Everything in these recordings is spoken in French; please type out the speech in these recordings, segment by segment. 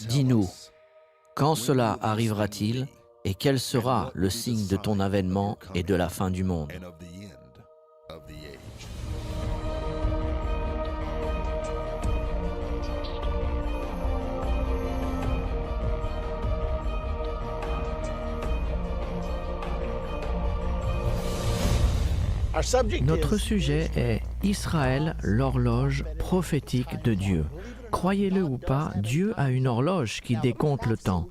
Dis-nous, quand cela arrivera-t-il et quel sera le signe de ton avènement et de la fin du monde? Notre sujet est Israël, l'horloge prophétique de Dieu. Croyez-le ou pas, Dieu a une horloge qui décompte le temps.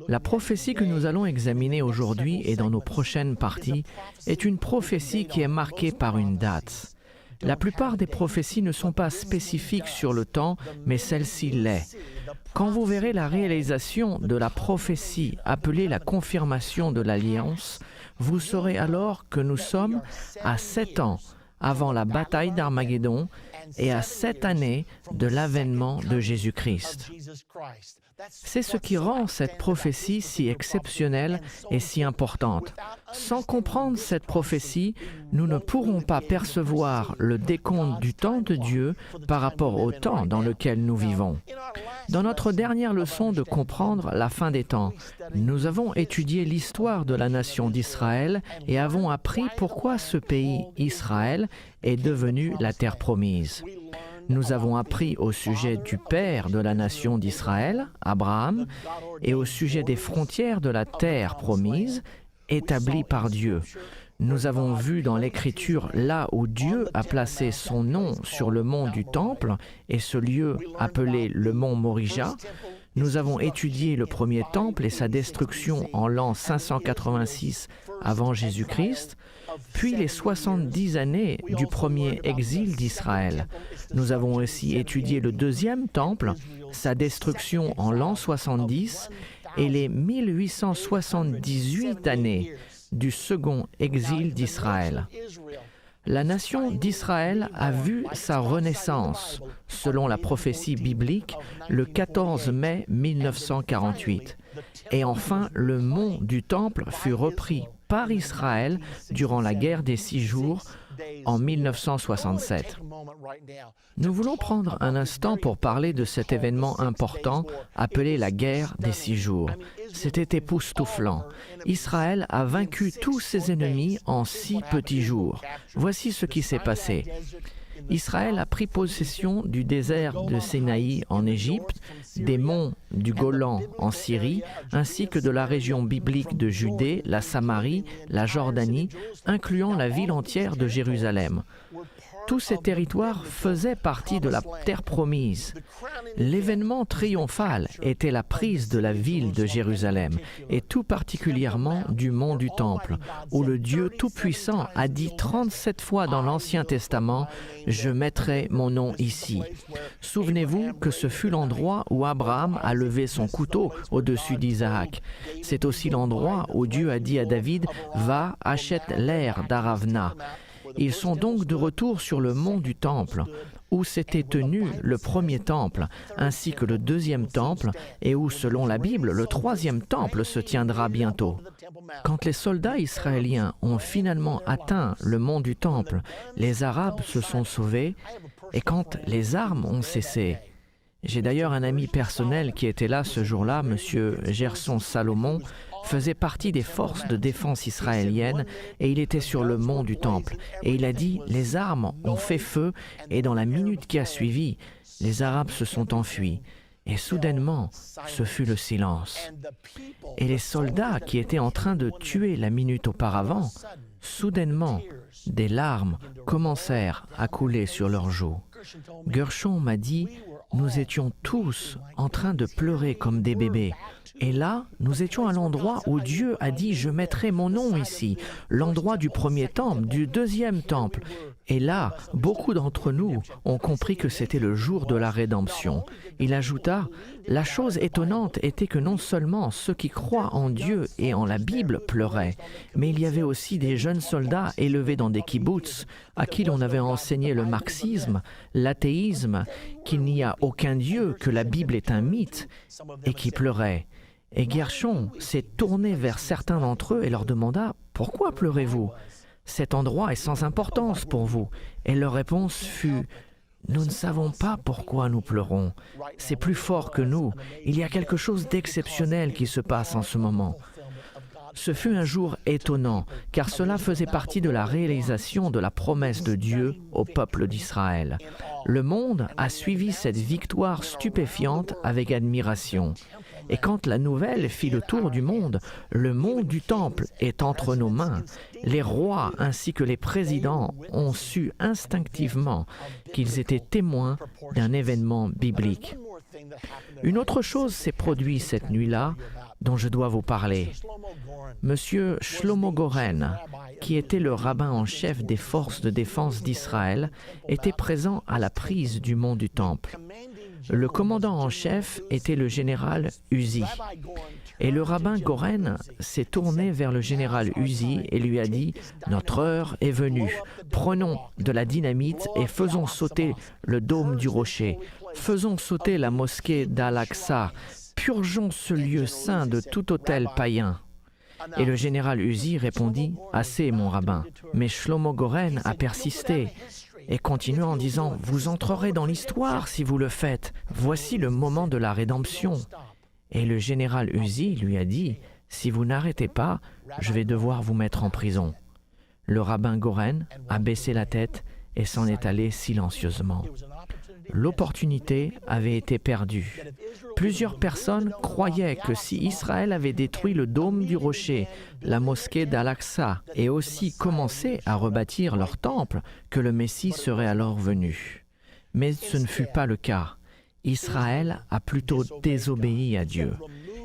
La prophétie que nous allons examiner aujourd'hui et dans nos prochaines parties est une prophétie qui est marquée par une date. La plupart des prophéties ne sont pas spécifiques sur le temps, mais celle-ci l'est. Quand vous verrez la réalisation de la prophétie appelée la confirmation de l'Alliance, vous saurez alors que nous sommes à 7 ans avant la bataille d'Armageddon et à 7 années de l'avènement de Jésus-Christ. C'est ce qui rend cette prophétie si exceptionnelle et si importante. Sans comprendre cette prophétie, nous ne pourrons pas percevoir le décompte du temps de Dieu par rapport au temps dans lequel nous vivons. Dans notre dernière leçon de comprendre la fin des temps, nous avons étudié l'histoire de la nation d'Israël et avons appris pourquoi ce pays, Israël, est devenu la terre promise. Nous avons appris au sujet du père de la nation d'Israël, Abraham, et au sujet des frontières de la terre promise, établies par Dieu. Nous avons vu dans l'Écriture là où Dieu a placé son nom sur le mont du Temple et ce lieu appelé le mont Morija. Nous avons étudié le premier temple et sa destruction en l'an 586 avant Jésus-Christ, puis les 70 années du premier exil d'Israël. Nous avons aussi étudié le deuxième temple, sa destruction en l'an 70 et les 1878 années du second exil d'Israël. La nation d'Israël a vu sa renaissance, selon la prophétie biblique, le 14 mai 1948. Et enfin, le mont du Temple fut repris par Israël durant la guerre des 6 jours en 1967. Nous voulons prendre un instant pour parler de cet événement important appelé la guerre des 6 jours. C'était époustouflant. Israël a vaincu tous ses ennemis en 6 petits jours. Voici ce qui s'est passé. Israël a pris possession du désert de Sinaï en Égypte, des monts du Golan en Syrie, ainsi que de la région biblique de Judée, la Samarie, la Jordanie, incluant la ville entière de Jérusalem. Tous ces territoires faisaient partie de la terre promise. L'événement triomphal était la prise de la ville de Jérusalem, et tout particulièrement du mont du Temple, où le Dieu Tout-Puissant a dit 37 fois dans l'Ancien Testament « Je mettrai mon nom ici ». Souvenez-vous que ce fut l'endroit où Abraham a levé son couteau au-dessus d'Isaac. C'est aussi l'endroit où Dieu a dit à David « Va, achète l'aire d'Aravna ». Ils sont donc de retour sur le mont du Temple, où s'était tenu le premier temple, ainsi que le deuxième temple, et où, selon la Bible, le troisième temple se tiendra bientôt. Quand les soldats israéliens ont finalement atteint le mont du Temple, les Arabes se sont sauvés, et quand les armes ont cessé, j'ai d'ailleurs un ami personnel qui était là ce jour-là, M. Gerson Salomon, faisait partie des forces de défense israéliennes et il était sur le mont du Temple. Et il a dit, les armes ont fait feu et dans la minute qui a suivi, les Arabes se sont enfuis. Et soudainement, ce fut le silence. Et les soldats qui étaient en train de tuer la minute auparavant, soudainement, des larmes commencèrent à couler sur leurs joues. Gershon m'a dit, nous étions tous en train de pleurer comme des bébés. Et là, nous étions à l'endroit où Dieu a dit « Je mettrai mon nom ici », l'endroit du premier temple, du deuxième temple. Et là, beaucoup d'entre nous ont compris que c'était le jour de la rédemption. Il ajouta « La chose étonnante était que non seulement ceux qui croient en Dieu et en la Bible pleuraient, mais il y avait aussi des jeunes soldats élevés dans des kibboutz à qui l'on avait enseigné le marxisme, l'athéisme, qu'il n'y a aucun Dieu, que la Bible est un mythe, et qui pleuraient. Et Gershon s'est tourné vers certains d'entre eux et leur demanda « Pourquoi pleurez-vous ? Cet endroit est sans importance pour vous. » Et leur réponse fut « Nous ne savons pas pourquoi nous pleurons. C'est plus fort que nous. Il y a quelque chose d'exceptionnel qui se passe en ce moment. » Ce fut un jour étonnant, car cela faisait partie de la réalisation de la promesse de Dieu au peuple d'Israël. Le monde a suivi cette victoire stupéfiante avec admiration. Et quand la nouvelle fit le tour du monde du temple est entre nos mains. Les rois ainsi que les présidents ont su instinctivement qu'ils étaient témoins d'un événement biblique. Une autre chose s'est produite cette nuit-là dont je dois vous parler. Monsieur Shlomo Goren, qui était le rabbin en chef des forces de défense d'Israël, était présent à la prise du mont du Temple. Le commandant en chef était le général Uzi. Et le rabbin Goren s'est tourné vers le général Uzi et lui a dit « Notre heure est venue. Prenons de la dynamite et faisons sauter le dôme du rocher. Faisons sauter la mosquée d'Al-Aqsa. Purgeons ce lieu saint de tout autel païen. » Et le général Uzi répondit « Assez, mon rabbin. » Mais Shlomo Goren a persisté et continue en disant « Vous entrerez dans l'histoire si vous le faites. Voici le moment de la rédemption. » Et le général Uzi lui a dit « Si vous n'arrêtez pas, je vais devoir vous mettre en prison. » Le rabbin Goren a baissé la tête et s'en est allé silencieusement. L'opportunité avait été perdue. Plusieurs personnes croyaient que si Israël avait détruit le dôme du rocher, la mosquée d'Al-Aqsa, et aussi commencé à rebâtir leur temple, que le Messie serait alors venu. Mais ce ne fut pas le cas. Israël a plutôt désobéi à Dieu.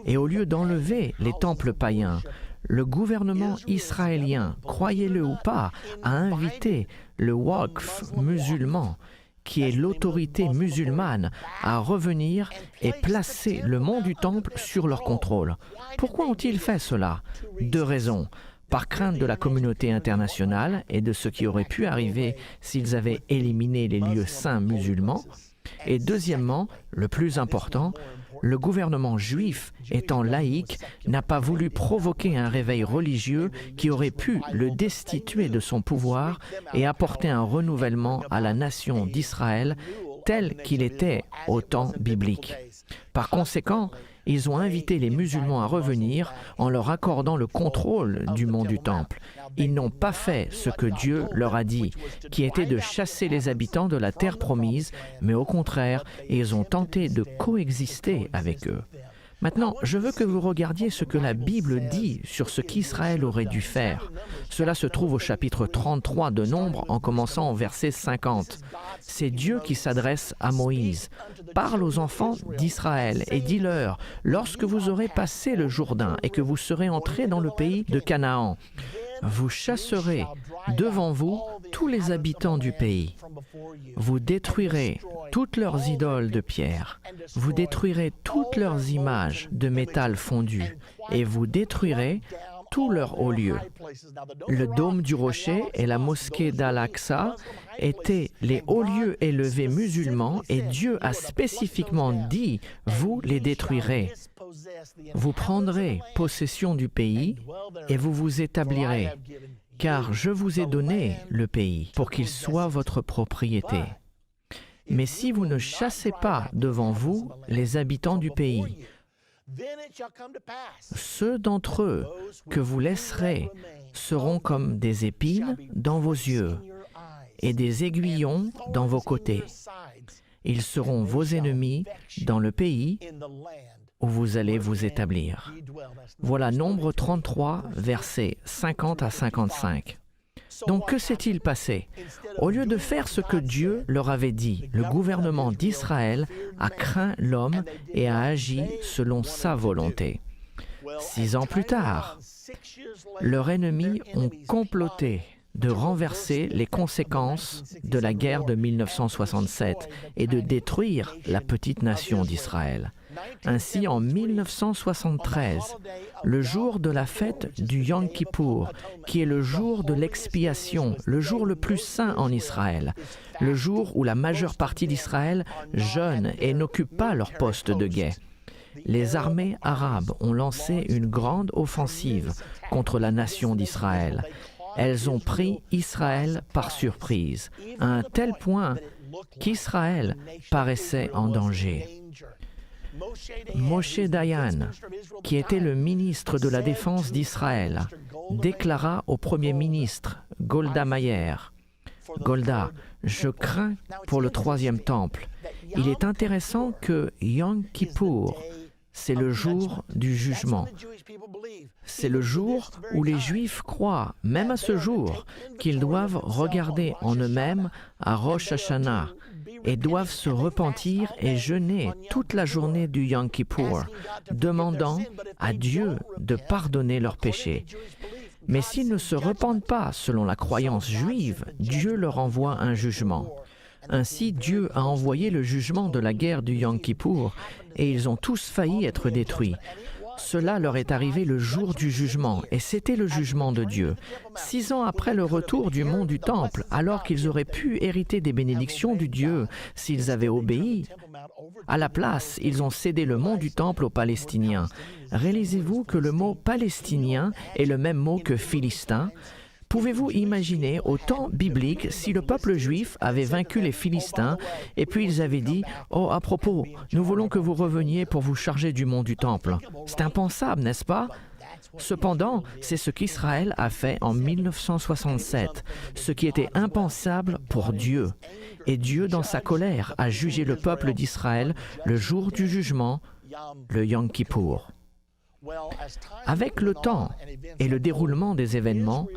Et au lieu d'enlever les temples païens, le gouvernement israélien, croyez-le ou pas, a invité le Waqf musulman, qui est l'autorité musulmane, à revenir et placer le mont du Temple sur leur contrôle. Pourquoi ont-ils fait cela? 2 raisons. Par crainte de la communauté internationale et de ce qui aurait pu arriver s'ils avaient éliminé les lieux saints musulmans. Et deuxièmement, le plus important, le gouvernement juif, étant laïque, n'a pas voulu provoquer un réveil religieux qui aurait pu le destituer de son pouvoir et apporter un renouvellement à la nation d'Israël tel qu'il était au temps biblique. Par conséquent, ils ont invité les musulmans à revenir en leur accordant le contrôle du mont du Temple. Ils n'ont pas fait ce que Dieu leur a dit, qui était de chasser les habitants de la terre promise, mais au contraire, ils ont tenté de coexister avec eux. Maintenant, je veux que vous regardiez ce que la Bible dit sur ce qu'Israël aurait dû faire. Cela se trouve au chapitre 33 de Nombre, en commençant au verset 50. C'est Dieu qui s'adresse à Moïse. « Parle aux enfants d'Israël et dis-leur, lorsque vous aurez passé le Jourdain et que vous serez entrés dans le pays de Canaan, vous chasserez devant vous tous les habitants du pays. Vous détruirez toutes leurs idoles de pierre. Vous détruirez toutes leurs images de métal fondu et vous détruirez tous leurs hauts lieux. » Le dôme du rocher et la mosquée d'Al-Aqsa étaient les hauts lieux élevés musulmans et Dieu a spécifiquement dit « Vous les détruirez. Vous prendrez possession du pays et vous vous établirez, car je vous ai donné le pays pour qu'il soit votre propriété. Mais si vous ne chassez pas devant vous les habitants du pays, ceux d'entre eux que vous laisserez seront comme des épines dans vos yeux et des aiguillons dans vos côtés. Ils seront vos ennemis dans le pays où vous allez vous établir. » Voilà Nombre 33, versets 50 à 55. Donc que s'est-il passé? Au lieu de faire ce que Dieu leur avait dit, le gouvernement d'Israël a craint l'homme et a agi selon sa volonté. 6 ans plus tard, leurs ennemis ont comploté de renverser les conséquences de la guerre de 1967 et de détruire la petite nation d'Israël. Ainsi, en 1973, le jour de la fête du Yom Kippour, qui est le jour de l'expiation, le jour le plus saint en Israël, le jour où la majeure partie d'Israël jeûne et n'occupe pas leur poste de guet, les armées arabes ont lancé une grande offensive contre la nation d'Israël. Elles ont pris Israël par surprise, à un tel point qu'Israël paraissait en danger. Moshe Dayan, qui était le ministre de la Défense d'Israël, déclara au Premier ministre Golda Meir, « Golda, je crains pour le 3e temple. Il est intéressant que Yom Kippour, c'est le jour du jugement. C'est le jour où les Juifs croient, même à ce jour, qu'ils doivent regarder en eux-mêmes à Rosh Hashanah et doivent se repentir et jeûner toute la journée du Yom Kippour, demandant à Dieu de pardonner leurs péchés. Mais s'ils ne se repentent pas selon la croyance juive, Dieu leur envoie un jugement. Ainsi, Dieu a envoyé le jugement de la guerre du Yom Kippour et ils ont tous failli être détruits. Cela leur est arrivé le jour du jugement, et c'était le jugement de Dieu. 6 ans après le retour du mont du Temple, alors qu'ils auraient pu hériter des bénédictions du Dieu s'ils avaient obéi, à la place, ils ont cédé le mont du Temple aux Palestiniens. Réalisez-vous que le mot « palestinien » est le même mot que « philistin ». Pouvez-vous imaginer, au temps biblique, si le peuple juif avait vaincu les Philistins et puis ils avaient dit « Oh, à propos, nous voulons que vous reveniez pour vous charger du mont du Temple ». C'est impensable, n'est-ce pas? Cependant, c'est ce qu'Israël a fait en 1967, ce qui était impensable pour Dieu. Et Dieu, dans sa colère, a jugé le peuple d'Israël le jour du jugement, le Yom Kippour. Avec le temps et le déroulement des événements,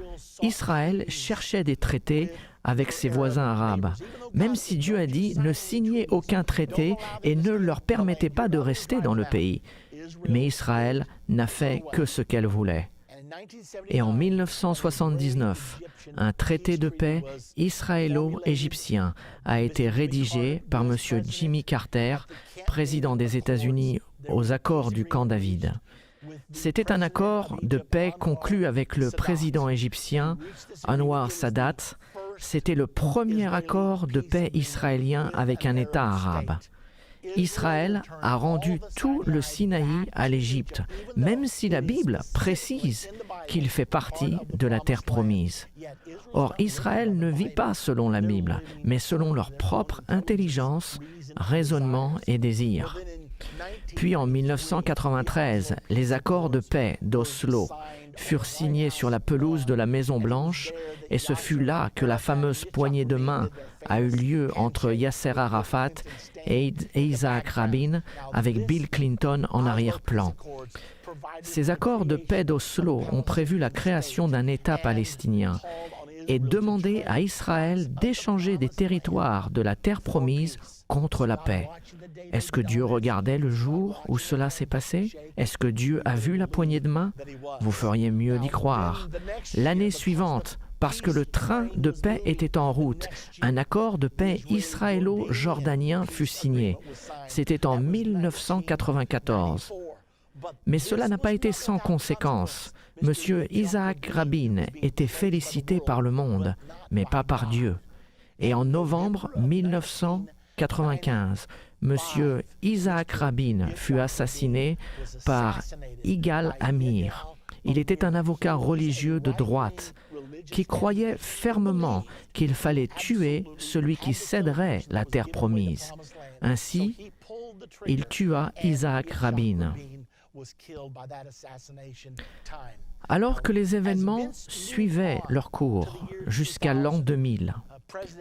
Israël cherchait des traités avec ses voisins arabes, même si Dieu a dit ne signez aucun traité et ne leur permettez pas de rester dans le pays. Mais Israël n'a fait que ce qu'elle voulait. Et en 1979, un traité de paix israélo-égyptien a été rédigé par M. Jimmy Carter, président des États-Unis aux accords du Camp David. C'était un accord de paix conclu avec le président égyptien Anwar Sadat. C'était le premier accord de paix israélien avec un État arabe. Israël a rendu tout le Sinaï à l'Égypte, même si la Bible précise qu'il fait partie de la terre promise. Or, Israël ne vit pas selon la Bible, mais selon leur propre intelligence, raisonnement et désir. Puis en 1993, les accords de paix d'Oslo furent signés sur la pelouse de la Maison-Blanche et ce fut là que la fameuse poignée de main a eu lieu entre Yasser Arafat et Isaac Rabin avec Bill Clinton en arrière-plan. Ces accords de paix d'Oslo ont prévu la création d'un État palestinien et demandé à Israël d'échanger des territoires de la terre promise contre la paix. Est-ce que Dieu regardait le jour où cela s'est passé? Est-ce que Dieu a vu la poignée de main? Vous feriez mieux d'y croire. L'année suivante, parce que le train de paix était en route, un accord de paix israélo-jordanien fut signé. C'était en 1994. Mais cela n'a pas été sans conséquences. Monsieur Isaac Rabin était félicité par le monde, mais pas par Dieu. Et en novembre 1995, Monsieur Isaac Rabin fut assassiné par Yigal Amir. Il était un avocat religieux de droite qui croyait fermement qu'il fallait tuer celui qui céderait la terre promise. Ainsi, il tua Isaac Rabin. Alors que les événements suivaient leur cours jusqu'à l'an 2000,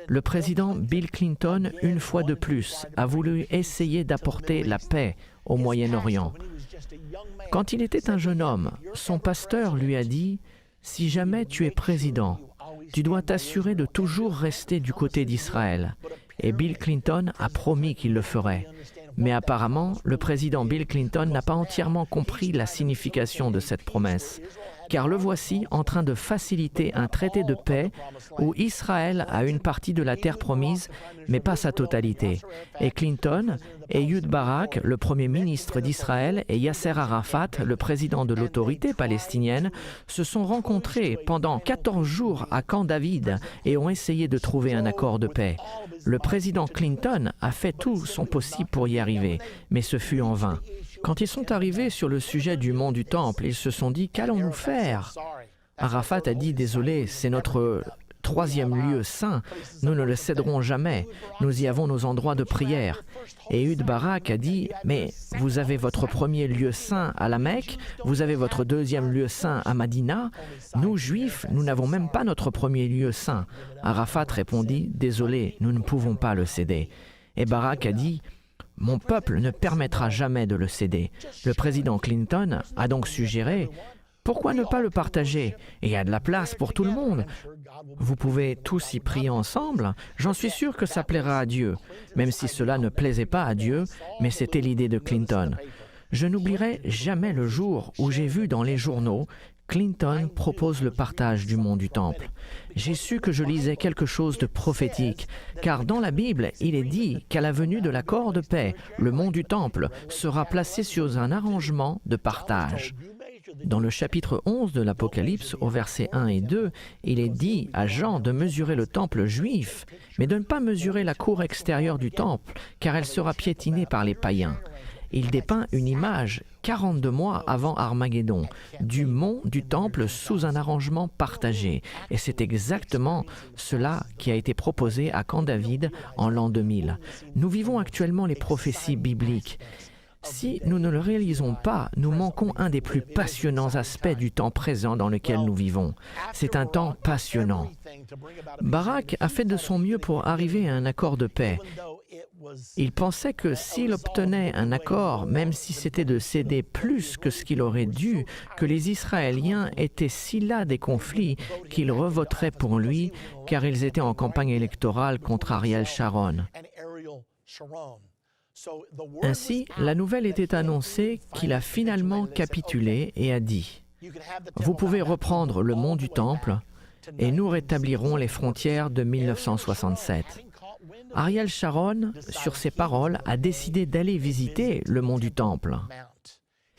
le président Bill Clinton, une fois de plus, a voulu essayer d'apporter la paix au Moyen-Orient. Quand il était un jeune homme, son pasteur lui a dit « Si jamais tu es président, Tu dois t'assurer de toujours rester du côté d'Israël. Et Bill Clinton a promis qu'il le ferait. Mais apparemment, le président Bill Clinton n'a pas entièrement compris la signification de cette promesse. Car le voici en train de faciliter un traité de paix où Israël a une partie de la terre promise, mais pas sa totalité. Et Clinton et Ehud Barak, le premier ministre d'Israël, et Yasser Arafat, le président de l'autorité palestinienne, se sont rencontrés pendant 14 jours à Camp David et ont essayé de trouver un accord de paix. Le président Clinton a fait tout son possible pour y arriver, mais ce fut en vain. Quand ils sont arrivés sur le sujet du mont du Temple, ils se sont dit « Qu'allons-nous faire ?» Arafat a dit « Désolé, c'est notre troisième lieu saint, nous ne le céderons jamais, nous y avons nos endroits de prière. » Et Ehud Barak a dit « Mais vous avez votre premier lieu saint à la Mecque, vous avez votre deuxième lieu saint à Madina, nous, Juifs, nous n'avons même pas notre premier lieu saint. » Arafat répondit « Désolé, nous ne pouvons pas le céder. » Et Barak a dit « Mon peuple ne permettra jamais de le céder. » Le président Clinton a donc suggéré « Pourquoi ne pas le partager? Et il y a de la place pour tout le monde. Vous pouvez tous y prier ensemble. J'en suis sûr que ça plaira à Dieu. » Même si cela ne plaisait pas à Dieu, mais c'était l'idée de Clinton. Je n'oublierai jamais le jour où j'ai vu dans les journaux Clinton propose le partage du mont du Temple. J'ai su que je lisais quelque chose de prophétique, car dans la Bible, il est dit qu'à la venue de l'accord de paix, le mont du Temple sera placé sur un arrangement de partage. Dans le chapitre 11 de l'Apocalypse, au verset 1 et 2, il est dit à Jean de mesurer le temple juif, mais de ne pas mesurer la cour extérieure du temple, car elle sera piétinée par les païens. Il dépeint une image, 42 mois avant Armageddon, du mont du temple sous un arrangement partagé. Et c'est exactement cela qui a été proposé à Camp David en l'an 2000. Nous vivons actuellement les prophéties bibliques. Si nous ne le réalisons pas, nous manquons un des plus passionnants aspects du temps présent dans lequel nous vivons. C'est un temps passionnant. Barak a fait de son mieux pour arriver à un accord de paix. Il pensait que s'il obtenait un accord, même si c'était de céder plus que ce qu'il aurait dû, que les Israéliens étaient si las des conflits qu'ils revoteraient pour lui, car ils étaient en campagne électorale contre Ariel Sharon. Ainsi, la nouvelle était annoncée qu'il a finalement capitulé et a dit « Vous pouvez reprendre le mont du Temple et nous rétablirons les frontières de 1967. » Ariel Sharon, sur ses paroles, a décidé d'aller visiter le mont du Temple.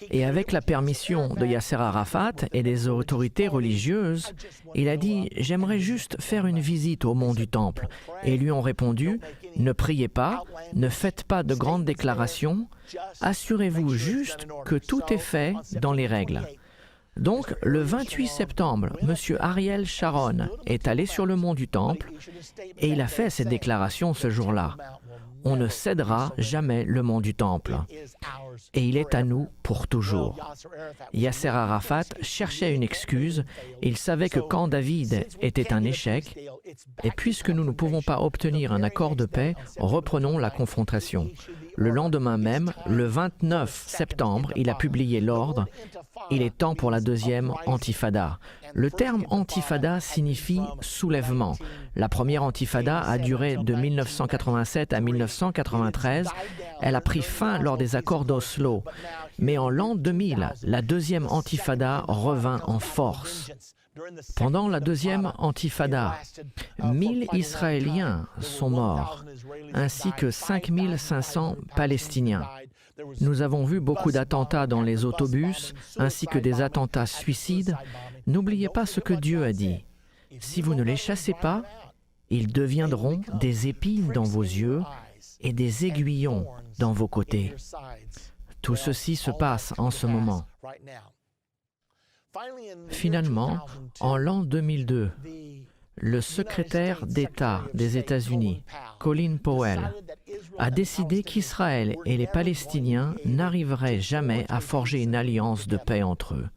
Et avec la permission de Yasser Arafat et des autorités religieuses, il a dit « J'aimerais juste faire une visite au mont du Temple. » Et ils lui ont répondu « Ne priez pas, ne faites pas de grandes déclarations, assurez-vous juste que tout est fait dans les règles. » Donc, le 28 septembre, M. Ariel Sharon est allé sur le mont du Temple et il a fait cette déclaration ce jour-là. On ne cédera jamais le mont du Temple. Et il est à nous pour toujours. Yasser Arafat cherchait une excuse. Il savait que Camp David était un échec. Et puisque nous ne pouvons pas obtenir un accord de paix, reprenons la confrontation. Le lendemain même, le 29 septembre, il a publié l'ordre. Il est temps pour la deuxième intifada. Le terme intifada signifie soulèvement. La première intifada a duré de 1987 à 1993. Elle a pris fin lors des accords d'Oslo. Mais en l'an 2000, la deuxième intifada revint en force. Pendant la deuxième intifada, 1000 Israéliens sont morts, ainsi que 5500 Palestiniens. Nous avons vu beaucoup d'attentats dans les autobus, ainsi que des attentats suicides. N'oubliez pas ce que Dieu a dit. Si vous ne les chassez pas, ils deviendront des épines dans vos yeux et des aiguillons dans vos côtés. Tout ceci se passe en ce moment. Finalement, en l'an 2002, le secrétaire d'État des États-Unis, Colin Powell, a décidé qu'Israël et les Palestiniens n'arriveraient jamais à forger une alliance de paix entre eux.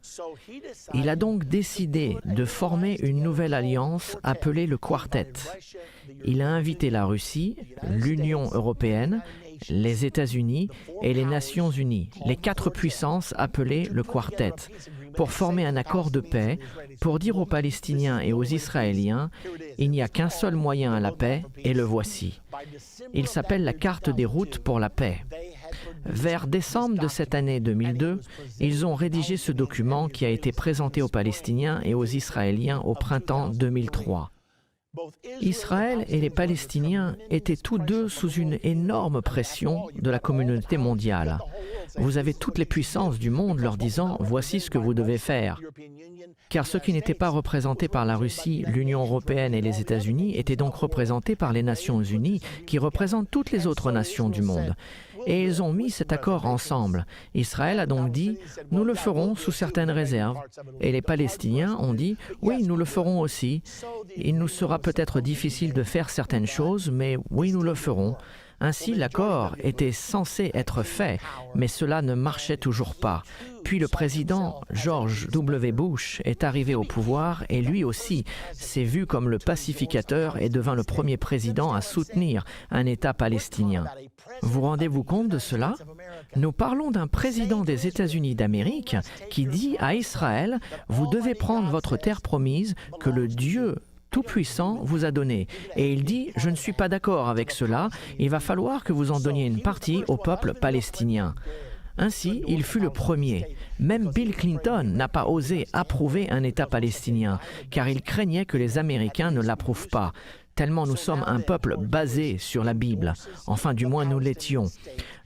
Il a donc décidé de former une nouvelle alliance appelée le Quartet. Il a invité la Russie, l'Union européenne, les États-Unis et les Nations unies, les 4 puissances appelées le Quartet. pour former un accord de paix, pour dire aux Palestiniens et aux Israéliens, il n'y a qu'un seul moyen à la paix, et le voici. Il s'appelle la carte des routes pour la paix. Vers décembre de cette année 2002, ils ont rédigé ce document qui a été présenté aux Palestiniens et aux Israéliens au printemps 2003. Israël et les Palestiniens étaient tous deux sous une énorme pression de la communauté mondiale. Vous avez toutes les puissances du monde leur disant « voici ce que vous devez faire ». Car ceux qui n'étaient pas représentés par la Russie, l'Union européenne et les États-Unis étaient donc représentés par les Nations unies qui représentent toutes les autres nations du monde. Et ils ont mis cet accord ensemble. Israël a donc dit « nous le ferons sous certaines réserves ». Et les Palestiniens ont dit « oui, nous le ferons aussi. Il nous sera peut-être difficile de faire certaines choses, mais oui, nous le ferons ». Ainsi, l'accord était censé être fait, mais cela ne marchait toujours pas. Puis le président George W. Bush est arrivé au pouvoir et lui aussi s'est vu comme le pacificateur et devint le premier président à soutenir un État palestinien. Vous rendez-vous compte de cela? Nous parlons d'un président des États-Unis d'Amérique qui dit à Israël « vous devez prendre votre terre promise que le Dieu Tout-Puissant vous a donné. » Et il dit « je ne suis pas d'accord avec cela, il va falloir que vous en donniez une partie au peuple palestinien. » Ainsi, il fut le premier. Même Bill Clinton n'a pas osé approuver un État palestinien, car il craignait que les Américains ne l'approuvent pas, tellement nous sommes un peuple basé sur la Bible. Enfin, du moins, nous l'étions.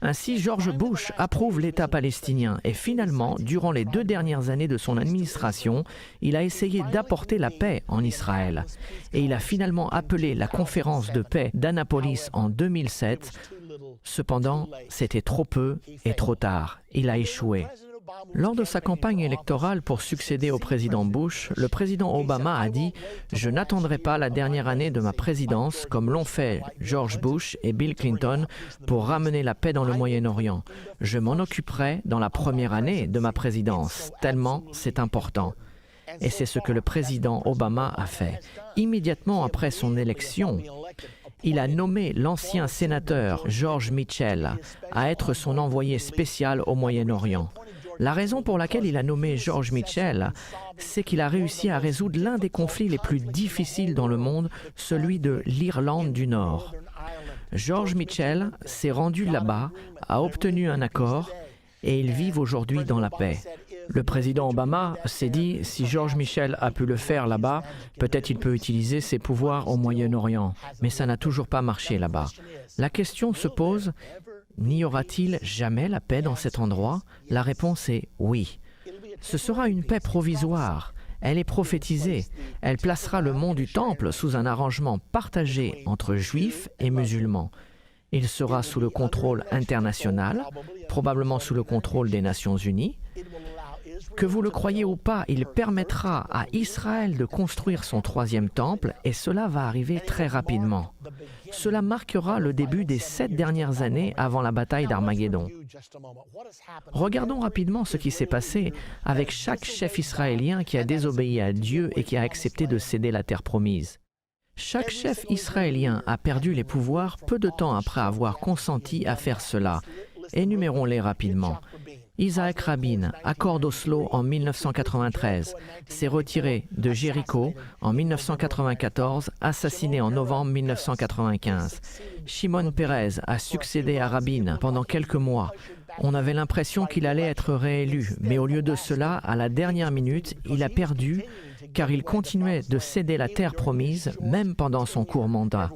Ainsi, George Bush approuve l'État palestinien et finalement, durant les 2 dernières années de son administration, il a essayé d'apporter la paix en Israël. Et il a finalement appelé la conférence de paix d'Annapolis en 2007. Cependant, c'était trop peu et trop tard. Il a échoué. Lors de sa campagne électorale pour succéder au président Bush, le président Obama a dit « Je n'attendrai pas la dernière année de ma présidence comme l'ont fait George Bush et Bill Clinton pour ramener la paix dans le Moyen-Orient. Je m'en occuperai dans la première année de ma présidence, tellement c'est important. » Et c'est ce que le président Obama a fait. Immédiatement après son élection, il a nommé l'ancien sénateur George Mitchell à être son envoyé spécial au Moyen-Orient. La raison pour laquelle il a nommé George Mitchell, c'est qu'il a réussi à résoudre l'un des conflits les plus difficiles dans le monde, celui de l'Irlande du Nord. George Mitchell s'est rendu là-bas, a obtenu un accord et ils vivent aujourd'hui dans la paix. Le président Obama s'est dit, si George Mitchell a pu le faire là-bas, peut-être il peut utiliser ses pouvoirs au Moyen-Orient. Mais ça n'a toujours pas marché là-bas. La question se pose, n'y aura-t-il jamais la paix dans cet endroit? La réponse est oui. Ce sera une paix provisoire. Elle est prophétisée. Elle placera le mont du Temple sous un arrangement partagé entre juifs et musulmans. Il sera sous le contrôle international, probablement sous le contrôle des Nations unies. Que vous le croyez ou pas, il permettra à Israël de construire son 3e temple et cela va arriver très rapidement. Cela marquera le début des 7 dernières années avant la bataille d'Armageddon. Regardons rapidement ce qui s'est passé avec chaque chef israélien qui a désobéi à Dieu et qui a accepté de céder la terre promise. Chaque chef israélien a perdu les pouvoirs peu de temps après avoir consenti à faire cela. Énumérons-les rapidement. Isaac Rabin, accord d'Oslo en 1993, s'est retiré de Jéricho en 1994, assassiné en novembre 1995. Shimon Peres a succédé à Rabin pendant quelques mois. On avait l'impression qu'il allait être réélu, mais au lieu de cela, à la dernière minute, il a perdu car il continuait de céder la terre promise, même pendant son court mandat.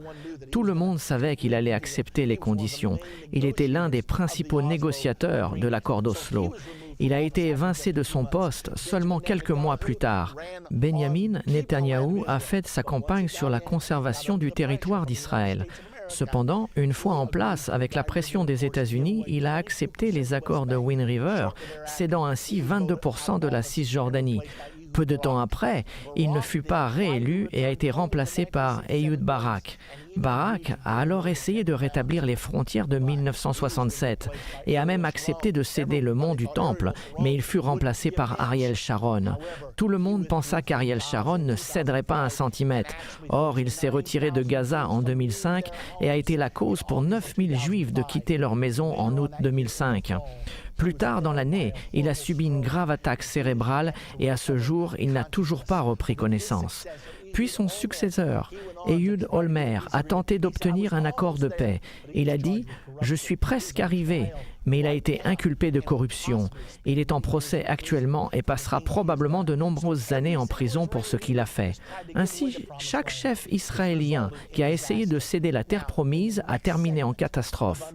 Tout le monde savait qu'il allait accepter les conditions. Il était l'un des principaux négociateurs de l'accord d'Oslo. Il a été évincé de son poste seulement quelques mois plus tard. Benjamin Netanyahou a fait sa campagne sur la conservation du territoire d'Israël. Cependant, une fois en place, avec la pression des États-Unis, il a accepté les accords de Wind River, cédant ainsi 22% de la Cisjordanie. Peu de temps après, il ne fut pas réélu et a été remplacé par Ehud Barak. Barak a alors essayé de rétablir les frontières de 1967 et a même accepté de céder le mont du Temple, mais il fut remplacé par Ariel Sharon. Tout le monde pensa qu'Ariel Sharon ne céderait pas un centimètre. Or, il s'est retiré de Gaza en 2005 et a été la cause pour 9000 Juifs de quitter leur maison en août 2005. Plus tard dans l'année, il a subi une grave attaque cérébrale et à ce jour, il n'a toujours pas repris connaissance. Puis son successeur, Ehud Olmer, a tenté d'obtenir un accord de paix. Il a dit « Je suis presque arrivé », mais il a été inculpé de corruption. Il est en procès actuellement et passera probablement de nombreuses années en prison pour ce qu'il a fait. Ainsi, chaque chef israélien qui a essayé de céder la terre promise a terminé en catastrophe.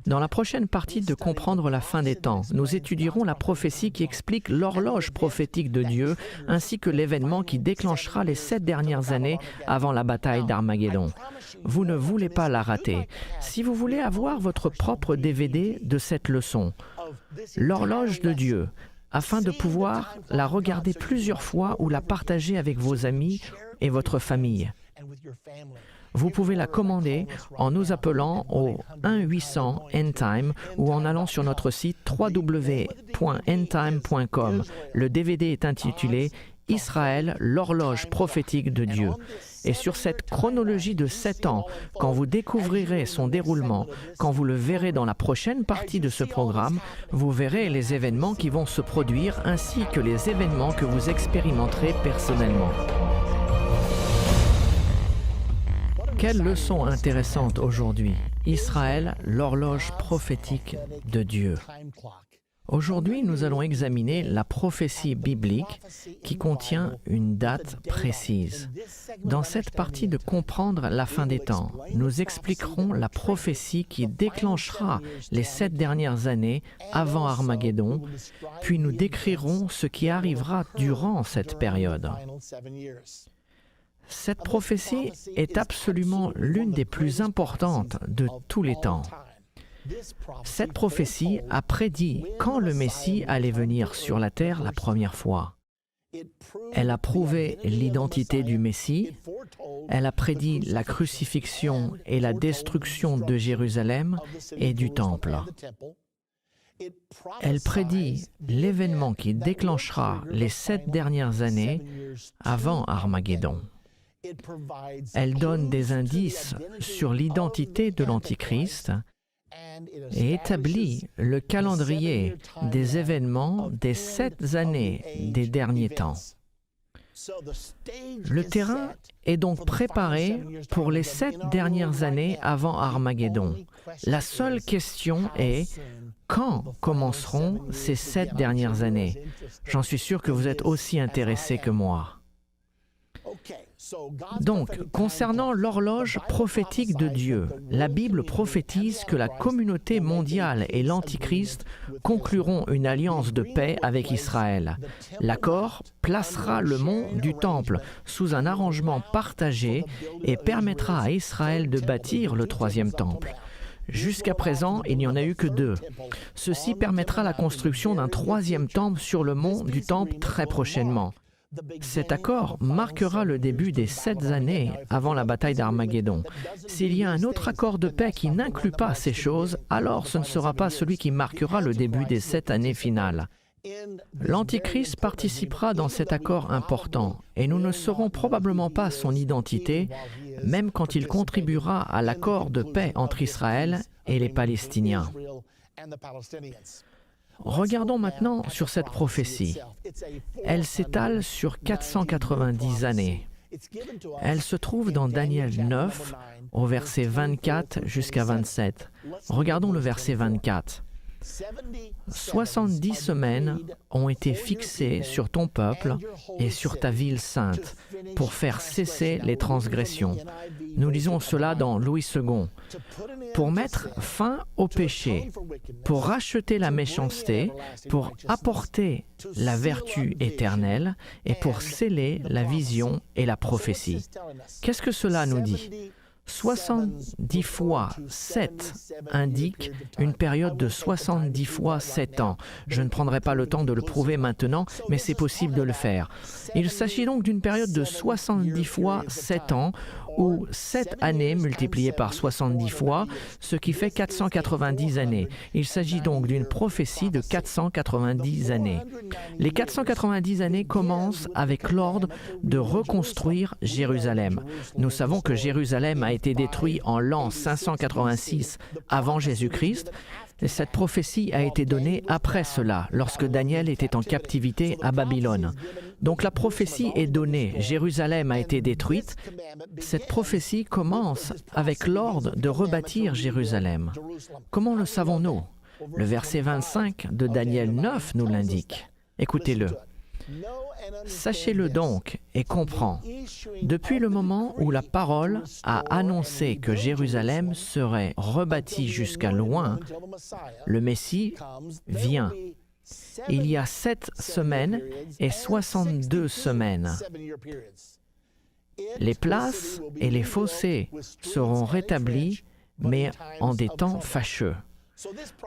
Dans la prochaine partie de Comprendre la fin des temps, nous étudierons la prophétie qui explique l'horloge prophétique de Dieu ainsi que l'événement qui déclenchera les 7 dernières années avant la bataille d'Armageddon. Vous ne voulez pas la rater. Si vous voulez avoir votre propre DVD de cette leçon, l'horloge de Dieu, afin de pouvoir la regarder plusieurs fois ou la partager avec vos amis et votre famille. Vous pouvez la commander en nous appelant au 1-800-ENDTIME ou en allant sur notre site www.endtime.com. Le DVD est intitulé « Israël, l'horloge prophétique de Dieu ». Et sur cette chronologie de 7 ans, quand vous découvrirez son déroulement, quand vous le verrez dans la prochaine partie de ce programme, vous verrez les événements qui vont se produire ainsi que les événements que vous expérimenterez personnellement. Quelle leçon intéressante aujourd'hui. Israël, l'horloge prophétique de Dieu. Aujourd'hui, nous allons examiner la prophétie biblique qui contient une date précise. Dans cette partie de Comprendre la fin des temps, nous expliquerons la prophétie qui déclenchera les 7 dernières années avant Armageddon, puis nous décrirons ce qui arrivera durant cette période. Cette prophétie est absolument l'une des plus importantes de tous les temps. Cette prophétie a prédit quand le Messie allait venir sur la terre la première fois. Elle a prouvé l'identité du Messie, elle a prédit la crucifixion et la destruction de Jérusalem et du Temple. Elle prédit l'événement qui déclenchera les 7 dernières années avant Armageddon. Elle donne des indices sur l'identité de l'Antichrist et établit le calendrier des événements des 7 années des derniers temps. Le terrain est donc préparé pour les 7 dernières années avant Armageddon. La seule question est quand commenceront ces 7 dernières années? J'en suis sûr que vous êtes aussi intéressés que moi. Donc, concernant l'horloge prophétique de Dieu, la Bible prophétise que la communauté mondiale et l'Antichrist concluront une alliance de paix avec Israël. L'accord placera le mont du Temple sous un arrangement partagé et permettra à Israël de bâtir le 3e temple. Jusqu'à présent, il n'y en a eu que 2. Ceci permettra la construction d'un 3e temple sur le mont du Temple très prochainement. Cet accord marquera le début des 7 années avant la bataille d'Armageddon. S'il y a un autre accord de paix qui n'inclut pas ces choses, alors ce ne sera pas celui qui marquera le début des 7 années finales. L'Antichrist participera dans cet accord important et nous ne saurons probablement pas son identité, même quand il contribuera à l'accord de paix entre Israël et les Palestiniens. Regardons maintenant sur cette prophétie. Elle s'étale sur 490 années. Elle se trouve dans Daniel 9, au verset 24 jusqu'à 27. Regardons le verset 24. 70 semaines ont été fixées sur ton peuple et sur ta ville sainte pour faire cesser les transgressions. Nous lisons cela dans Louis II. Pour mettre fin au péché, pour racheter la méchanceté, pour apporter la vertu éternelle et pour sceller la vision et la prophétie. Qu'est-ce que cela nous dit? 70 fois 7 indique une période de 70 fois 7 ans. Je ne prendrai pas le temps de le prouver maintenant, mais c'est possible de le faire. Il s'agit donc d'une période de 70 fois 7 ans, ou 7 années multipliées par 70 fois, ce qui fait 490 années. Il s'agit donc d'une prophétie de 490 années. Les 490 années commencent avec l'ordre de reconstruire Jérusalem. Nous savons que Jérusalem a été détruit en l'an 586 avant Jésus-Christ. Et cette prophétie a été donnée après cela, lorsque Daniel était en captivité à Babylone. Donc la prophétie est donnée, Jérusalem a été détruite. Cette prophétie commence avec l'ordre de rebâtir Jérusalem. Comment le savons-nous? Le verset 25 de Daniel 9 nous l'indique. Écoutez-le. Sachez-le donc et comprends, depuis le moment où la parole a annoncé que Jérusalem serait rebâtie jusqu'à loin, le Messie vient. Il y a 7 semaines et 62 semaines. Les places et les fossés seront rétablis, mais en des temps fâcheux.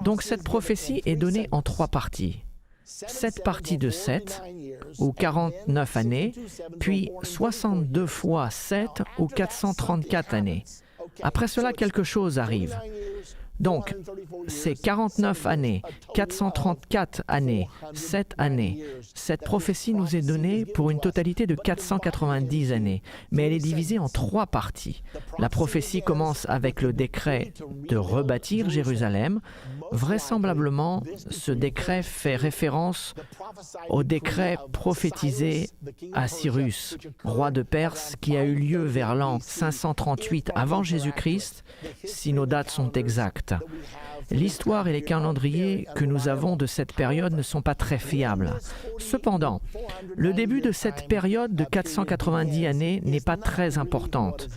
Donc cette prophétie est donnée en 3 parties. 7 parties de 7, ou 49 années, puis 62 fois 7, ou 434 années. Après cela, quelque chose arrive. Donc, c'est 49 années, 434 années, 7 années. Cette prophétie nous est donnée pour une totalité de 490 années, mais elle est divisée en 3 parties. La prophétie commence avec le décret de rebâtir Jérusalem. Vraisemblablement, ce décret fait référence au décret prophétisé à Cyrus, roi de Perse, qui a eu lieu vers l'an 538 avant Jésus-Christ, si nos dates sont exactes. L'histoire et les calendriers que nous avons de cette période ne sont pas très fiables. Cependant, le début de cette période de 490 années n'est pas très importante.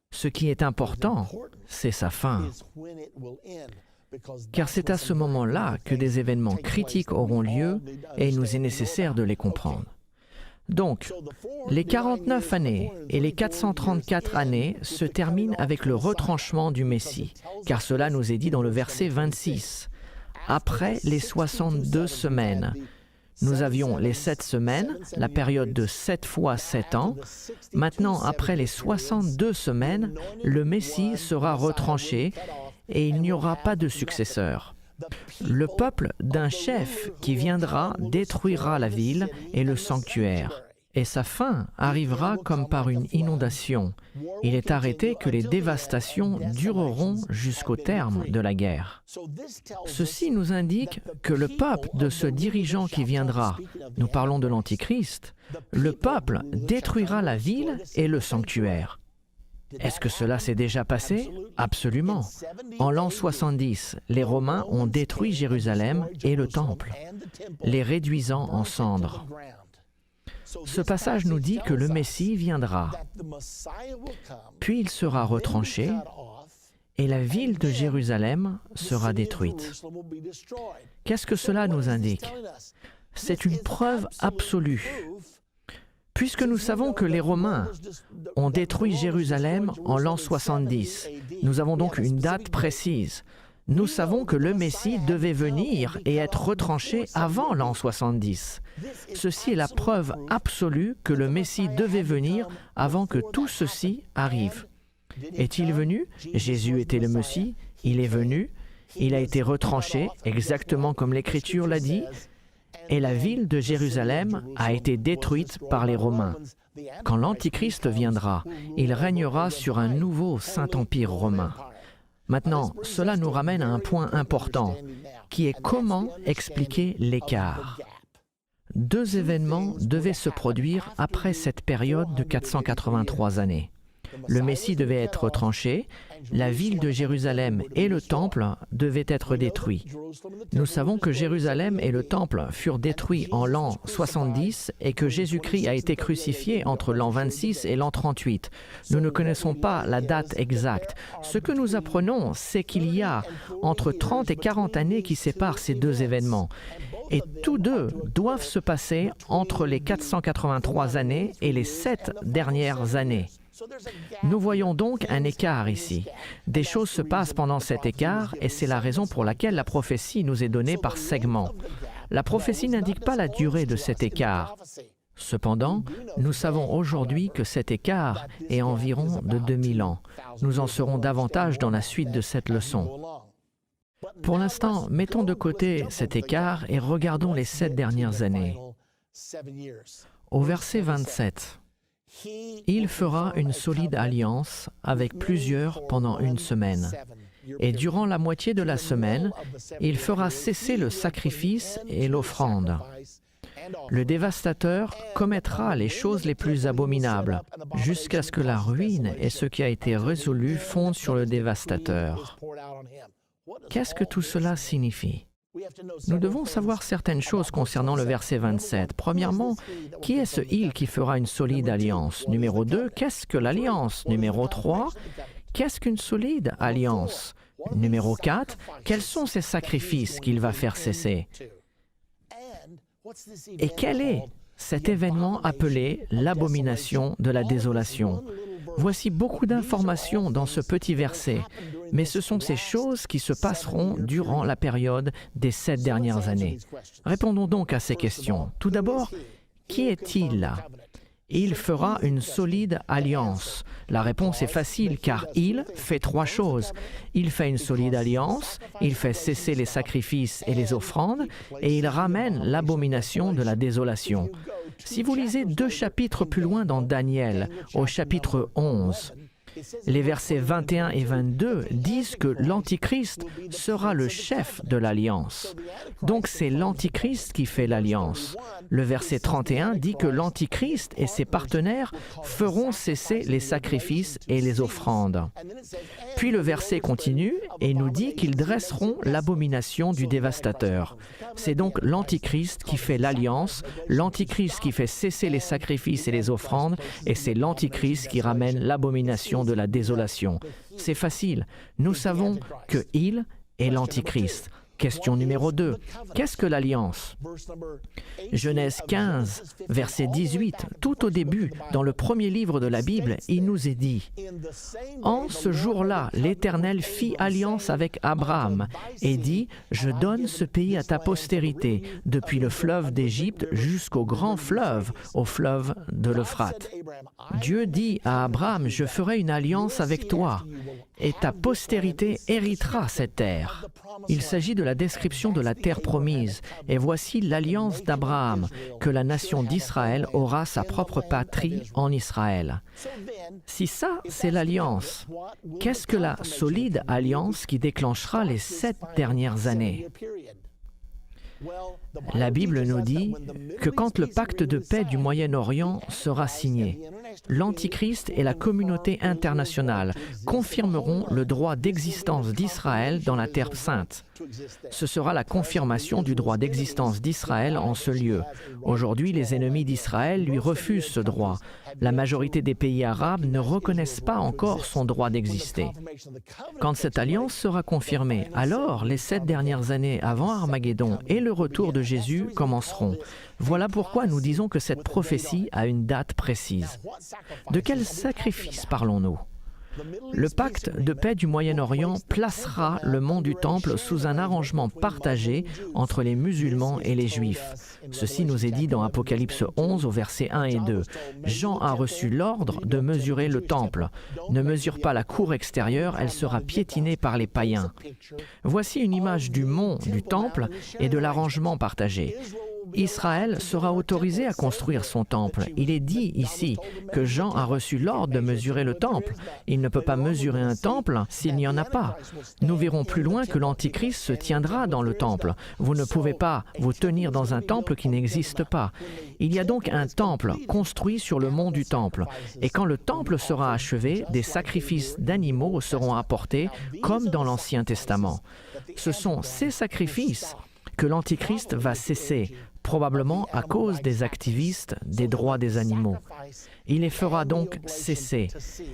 Ce qui est important, c'est sa fin. Car c'est à ce moment-là que des événements critiques auront lieu et il nous est nécessaire de les comprendre. Donc, les 49 années et les 434 années se terminent avec le retranchement du Messie, car cela nous est dit dans le verset 26. Après les 62 semaines, nous avions les 7 semaines, la période de 7 fois 7 ans. Maintenant, après les 62 semaines, le Messie sera retranché et il n'y aura pas de successeur. Le peuple d'un chef qui viendra détruira la ville et le sanctuaire. Et sa fin arrivera comme par une inondation. Il est arrêté que les dévastations dureront jusqu'au terme de la guerre. Ceci nous indique que le peuple de ce dirigeant qui viendra, nous parlons de l'Antichrist, le peuple détruira la ville et le sanctuaire. Est-ce que cela s'est déjà passé? Absolument. En l'an 70, les Romains ont détruit Jérusalem et le temple, les réduisant en cendres. Ce passage nous dit que le Messie viendra, puis il sera retranché et la ville de Jérusalem sera détruite. Qu'est-ce que cela nous indique? C'est une preuve absolue. Puisque nous savons que les Romains ont détruit Jérusalem en l'an 70, nous avons donc une date précise. Nous savons que le Messie devait venir et être retranché avant l'an 70. Ceci est la preuve absolue que le Messie devait venir avant que tout ceci arrive. Est-il venu? Jésus était le Messie, il est venu, il a été retranché, exactement comme l'Écriture l'a dit, et la ville de Jérusalem a été détruite par les Romains. Quand l'Antichrist viendra, il régnera sur un nouveau Saint-Empire romain. Maintenant, cela nous ramène à un point important, qui est comment expliquer l'écart. 2 événements devaient se produire après cette période de 483 années. Le Messie devait être retranché, la ville de Jérusalem et le temple devaient être détruits. Nous savons que Jérusalem et le temple furent détruits en l'an 70 et que Jésus-Christ a été crucifié entre l'an 26 et l'an 38. Nous ne connaissons pas la date exacte. Ce que nous apprenons, c'est qu'il y a entre 30 et 40 années qui séparent ces 2 événements. Et tous 2 doivent se passer entre les 483 années et les 7 dernières années. Nous voyons donc un écart ici. Des choses se passent pendant cet écart et c'est la raison pour laquelle la prophétie nous est donnée par segments. La prophétie n'indique pas la durée de cet écart. Cependant, nous savons aujourd'hui que cet écart est environ de 2000 ans. Nous en saurons davantage dans la suite de cette leçon. Pour l'instant, mettons de côté cet écart et regardons les 7 dernières années. Au verset 27, « Il fera une solide alliance avec plusieurs pendant 1 semaine. et durant la moitié de la semaine, il fera cesser le sacrifice et l'offrande. Le dévastateur commettra les choses les plus abominables, jusqu'à ce que la ruine et ce qui a été résolu fondent sur le dévastateur. Qu'est-ce que tout cela signifie? Nous devons savoir certaines choses concernant le verset 27. Premièrement, qui est ce « il » qui fera une solide alliance? Numéro 2, qu'est-ce que l'alliance? Numéro 3, qu'est-ce qu'une solide alliance? Numéro 4, quels sont ces sacrifices qu'il va faire cesser? Et quel est cet événement appelé l'abomination de la désolation? Voici beaucoup d'informations dans ce petit verset, mais ce sont ces choses qui se passeront durant la période des 7 dernières années. Répondons donc à ces questions. Tout d'abord, qui est-il? Il fera une solide alliance. La réponse est facile, car il fait 3 choses. Il fait une solide alliance, il fait cesser les sacrifices et les offrandes, et il ramène l'abomination de la désolation. Si vous lisez 2 chapitres plus loin dans Daniel, au chapitre 11, les versets 21 et 22 disent que l'Antichrist sera le chef de l'alliance. Donc c'est l'Antichrist qui fait l'alliance. Le verset 31 dit que l'Antichrist et ses partenaires feront cesser les sacrifices et les offrandes. Puis le verset continue et nous dit qu'ils dresseront l'abomination du dévastateur. C'est donc l'Antichrist qui fait l'alliance, l'Antichrist qui fait cesser les sacrifices et les offrandes, et c'est l'Antichrist qui ramène l'abomination de la désolation. C'est facile. Nous savons que il est l'Antichrist. Question numéro 2. Qu'est-ce que l'alliance? Genèse 15, verset 18, tout au début, dans le premier livre de la Bible, il nous est dit « En ce jour-là, l'Éternel fit alliance avec Abraham et dit « Je donne ce pays à ta postérité, depuis le fleuve d'Égypte jusqu'au grand fleuve, au fleuve de l'Euphrate. » Dieu dit à Abraham « Je ferai une alliance avec toi, et ta postérité héritera cette terre. » Il s'agit de la description de la terre promise, et voici l'alliance d'Abraham, que la nation d'Israël aura sa propre patrie en Israël. Si ça, c'est l'alliance, qu'est-ce que la solide alliance qui déclenchera les 7 dernières années? La Bible nous dit que quand le pacte de paix du Moyen-Orient sera signé, l'Antichrist et la communauté internationale confirmeront le droit d'existence d'Israël dans la Terre sainte. Ce sera la confirmation du droit d'existence d'Israël en ce lieu. Aujourd'hui, les ennemis d'Israël lui refusent ce droit. La majorité des pays arabes ne reconnaissent pas encore son droit d'exister. Quand cette alliance sera confirmée, alors les 7 dernières années avant Armageddon et le retour de Jésus commenceront. Voilà pourquoi nous disons que cette prophétie a une date précise. De quel sacrifice parlons-nous? Le pacte de paix du Moyen-Orient placera le mont du Temple sous un arrangement partagé entre les musulmans et les Juifs. Ceci nous est dit dans Apocalypse 11 au verset 1 et 2. Jean a reçu l'ordre de mesurer le Temple. Ne mesure pas la cour extérieure, elle sera piétinée par les païens. Voici une image du mont du Temple et de l'arrangement partagé. Israël sera autorisé à construire son temple. Il est dit ici que Jean a reçu l'ordre de mesurer le temple. Il ne peut pas mesurer un temple s'il n'y en a pas. Nous verrons plus loin que l'Antichrist se tiendra dans le temple. Vous ne pouvez pas vous tenir dans un temple qui n'existe pas. Il y a donc un temple construit sur le mont du temple. Et quand le temple sera achevé, des sacrifices d'animaux seront apportés comme dans l'Ancien Testament. Ce sont ces sacrifices que l'Antichrist va cesser, probablement à cause des activistes des droits des animaux. Il les fera donc cesser.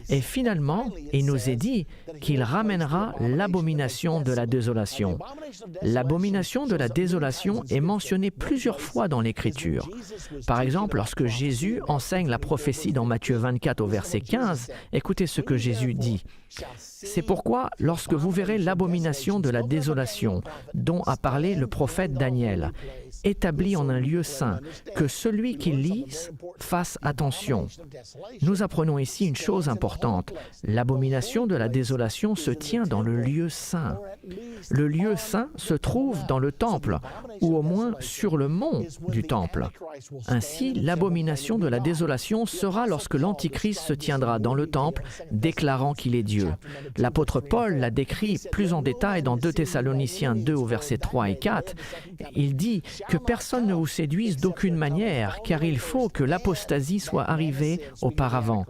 Et finalement, il nous est dit qu'il ramènera l'abomination de la désolation. L'abomination de la désolation est mentionnée plusieurs fois dans l'Écriture. Par exemple, lorsque Jésus enseigne la prophétie dans Matthieu 24 au verset 15, écoutez ce que Jésus dit. C'est pourquoi, lorsque vous verrez l'abomination de la désolation, dont a parlé le prophète Daniel, établi en un lieu saint, que celui qui lise fasse attention. Nous apprenons ici une chose importante. L'abomination de la désolation se tient dans le lieu saint. Le lieu saint se trouve dans le temple, ou au moins sur le mont du temple. Ainsi, l'abomination de la désolation sera lorsque l'Antichrist se tiendra dans le temple, déclarant qu'il est Dieu. L'apôtre Paul l'a décrit plus en détail dans 2 Thessaloniciens 2 au verset 3 et 4. Il dit que personne ne vous séduise d'aucune manière, car il faut que l'apostasie soit arrivée auparavant,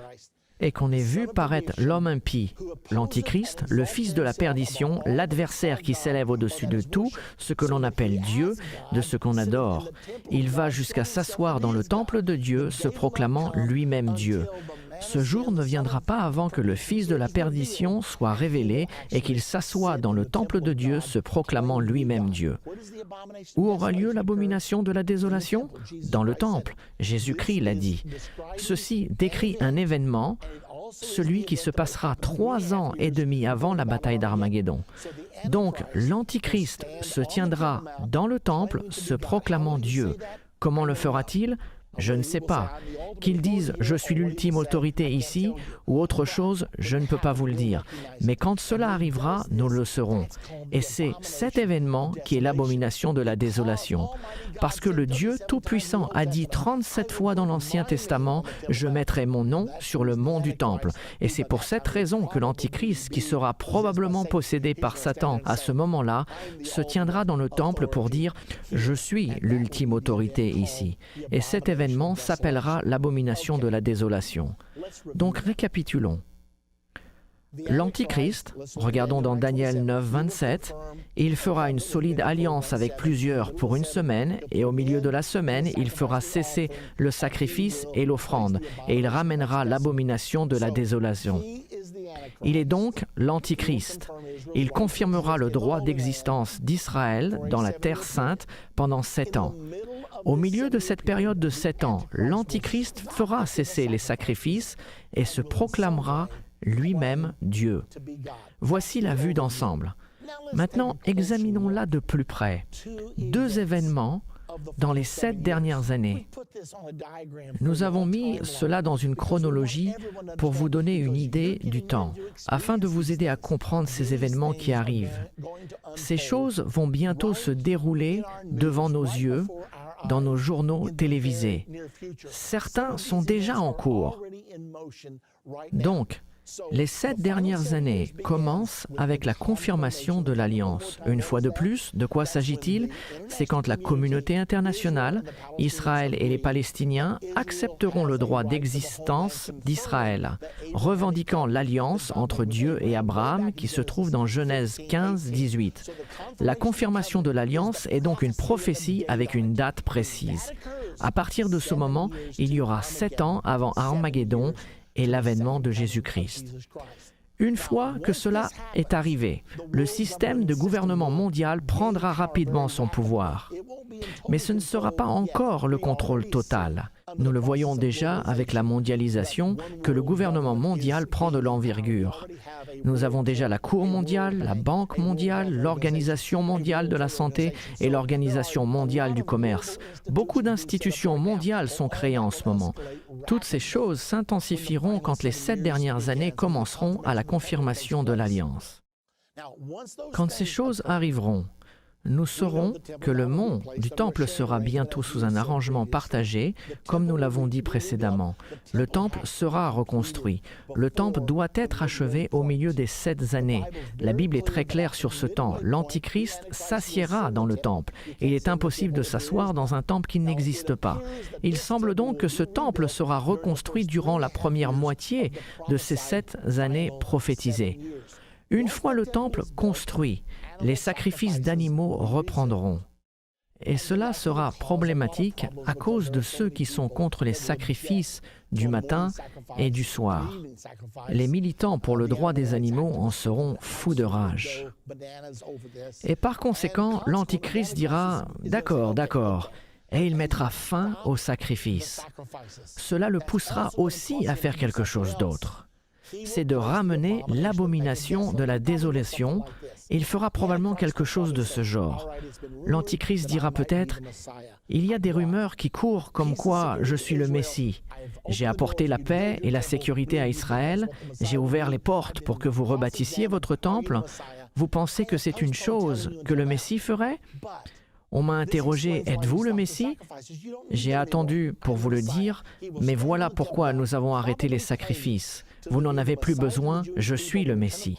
et qu'on ait vu paraître l'homme impie, l'Antichrist, le fils de la perdition, l'adversaire qui s'élève au-dessus de tout, ce que l'on appelle Dieu, de ce qu'on adore. Il va jusqu'à s'asseoir dans le temple de Dieu, se proclamant lui-même Dieu. Ce jour ne viendra pas avant que le fils de la perdition soit révélé et qu'il s'assoie dans le temple de Dieu, se proclamant lui-même Dieu. Où aura lieu l'abomination de la désolation? Dans le temple. Jésus-Christ l'a dit. Ceci décrit un événement, celui qui se passera 3 ans et demi avant la bataille d'Armageddon. Donc, l'Antichrist se tiendra dans le temple, se proclamant Dieu. Comment le fera-t-il? Je ne sais pas. Qu'ils disent « je suis l'ultime autorité ici » ou autre chose, je ne peux pas vous le dire. Mais quand cela arrivera, nous le saurons. Et c'est cet événement qui est l'abomination de la désolation. Parce que le Dieu Tout-Puissant a dit 37 fois dans l'Ancien Testament « je mettrai mon nom sur le mont du temple ». Et c'est pour cette raison que l'Antichrist, qui sera probablement possédé par Satan à ce moment-là, se tiendra dans le temple pour dire « je suis l'ultime autorité ici ». Et cet événement s'appellera l'abomination de la désolation. Donc récapitulons. L'Antichrist, regardons dans Daniel 9, 27, il fera une solide alliance avec plusieurs pour une semaine, et au milieu de la semaine, il fera cesser le sacrifice et l'offrande, et il ramènera l'abomination de la désolation. Il est donc l'Antichrist. Il confirmera le droit d'existence d'Israël dans la Terre sainte pendant 7 ans. Au milieu de cette période de 7 ans, l'Antichrist fera cesser les sacrifices et se proclamera lui-même Dieu. Voici la vue d'ensemble. Maintenant, examinons-la de plus près. 2 événements dans les 7 dernières années. Nous avons mis cela dans une chronologie pour vous donner une idée du temps, afin de vous aider à comprendre ces événements qui arrivent. Ces choses vont bientôt se dérouler devant nos yeux, dans nos journaux télévisés. Certains sont déjà en cours. Donc, les 7 dernières années commencent avec la confirmation de l'Alliance. Une fois de plus, de quoi s'agit-il? C'est quand la communauté internationale, Israël et les Palestiniens, accepteront le droit d'existence d'Israël, revendiquant l'alliance entre Dieu et Abraham qui se trouve dans Genèse 15, 18. La confirmation de l'Alliance est donc une prophétie avec une date précise. À partir de ce moment, il y aura 7 ans avant Armageddon et l'avènement de Jésus-Christ. Une fois que cela est arrivé, le système de gouvernement mondial prendra rapidement son pouvoir. Mais ce ne sera pas encore le contrôle total. Nous le voyons déjà avec la mondialisation, que le gouvernement mondial prend de l'envergure. Nous avons déjà la Cour mondiale, la Banque mondiale, l'Organisation mondiale de la santé et l'Organisation mondiale du commerce. Beaucoup d'institutions mondiales sont créées en ce moment. Toutes ces choses s'intensifieront quand les 7 dernières années commenceront à la confirmation de l'Alliance. Quand ces choses arriveront, nous saurons que le mont du Temple sera bientôt sous un arrangement partagé, comme nous l'avons dit précédemment. Le Temple sera reconstruit. Le Temple doit être achevé au milieu des 7 années. La Bible est très claire sur ce temps. L'Antichrist s'assiera dans le Temple. Il est impossible de s'asseoir dans un Temple qui n'existe pas. Il semble donc que ce Temple sera reconstruit durant la première moitié de ces 7 années prophétisées. Une fois le Temple construit, les sacrifices d'animaux reprendront. Et cela sera problématique à cause de ceux qui sont contre les sacrifices du matin et du soir. Les militants pour le droit des animaux en seront fous de rage. Et par conséquent, l'Antichrist dira « D'accord, d'accord », et il mettra fin aux sacrifices. Cela le poussera aussi à faire quelque chose d'autre. c'est de ramener l'abomination de la désolation. Il fera probablement quelque chose de ce genre. L'Antichrist dira peut-être, « Il y a des rumeurs qui courent comme quoi je suis le Messie. J'ai apporté la paix et la sécurité à Israël. J'ai ouvert les portes pour que vous rebâtissiez votre temple. Vous pensez que c'est une chose que le Messie ferait ? On m'a interrogé, « Êtes-vous le Messie ?» J'ai attendu pour vous le dire, mais voilà pourquoi nous avons arrêté les sacrifices. Vous n'en avez plus besoin, je suis le Messie.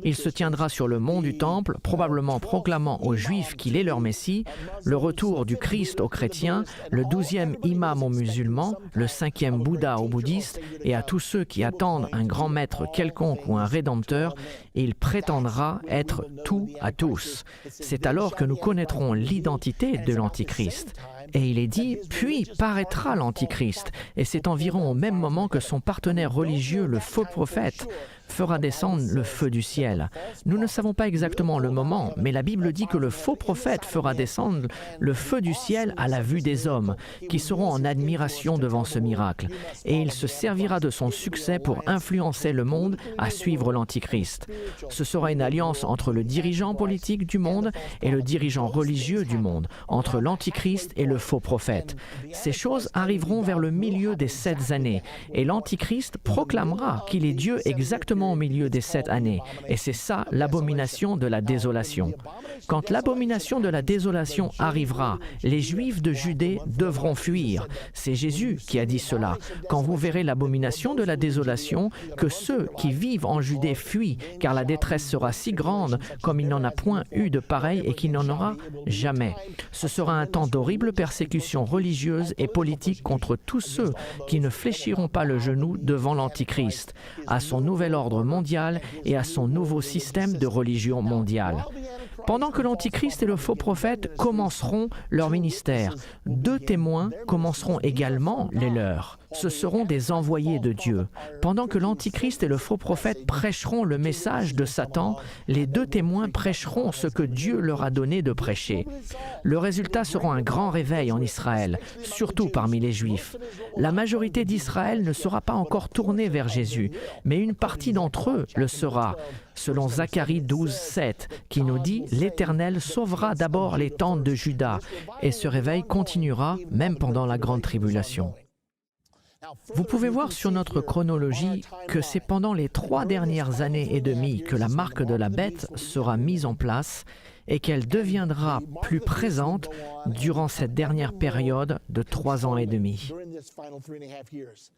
Il se tiendra sur le mont du Temple, probablement proclamant aux Juifs qu'il est leur Messie, le retour du Christ aux chrétiens, le 12e imam aux musulmans, le 5e Bouddha aux bouddhistes, et à tous ceux qui attendent un grand maître quelconque ou un rédempteur, il prétendra être tout à tous. C'est alors que nous connaîtrons l'identité de l'Antichrist. Et il est dit, puis paraîtra l'Antichrist, et c'est environ au même moment que son partenaire religieux, le faux prophète, fera descendre le feu du ciel. Nous ne savons pas exactement le moment, mais la Bible dit que le faux prophète fera descendre le feu du ciel à la vue des hommes, qui seront en admiration devant ce miracle. Et il se servira de son succès pour influencer le monde à suivre l'Antichrist. Ce sera une alliance entre le dirigeant politique du monde et le dirigeant religieux du monde, entre l'Antichrist et le faux prophète. Ces choses arriveront vers le milieu des 7 années, et l'Antichrist proclamera qu'il est Dieu exactement au milieu des 7 années. Et c'est ça l'abomination de la désolation. Quand l'abomination de la désolation arrivera, les Juifs de Judée devront fuir. C'est Jésus qui a dit cela. Quand vous verrez l'abomination de la désolation, que ceux qui vivent en Judée fuient, car la détresse sera si grande comme il n'en a point eu de pareil et qu'il n'en aura jamais. Ce sera un temps d'horrible persécution religieuse et politique contre tous ceux qui ne fléchiront pas le genou devant l'Antichrist, à son nouvel ordre mondial et à son nouveau système de religion mondiale. Pendant que l'Antichrist et le faux prophète commenceront leur ministère, 2 témoins commenceront également les leurs. Ce seront des envoyés de Dieu. Pendant que l'Antichrist et le faux prophète prêcheront le message de Satan, les 2 témoins prêcheront ce que Dieu leur a donné de prêcher. Le résultat sera un grand réveil en Israël, surtout parmi les Juifs. La majorité d'Israël ne sera pas encore tournée vers Jésus, mais une partie d'entre eux le sera, selon Zacharie 12, 7, qui nous dit « L'Éternel sauvera d'abord les tentes de Juda » et ce réveil continuera même pendant la grande tribulation. Vous pouvez voir sur notre chronologie que c'est pendant les 3 dernières années et demie que la marque de la bête sera mise en place et qu'elle deviendra plus présente durant cette dernière période de 3 ans et demi.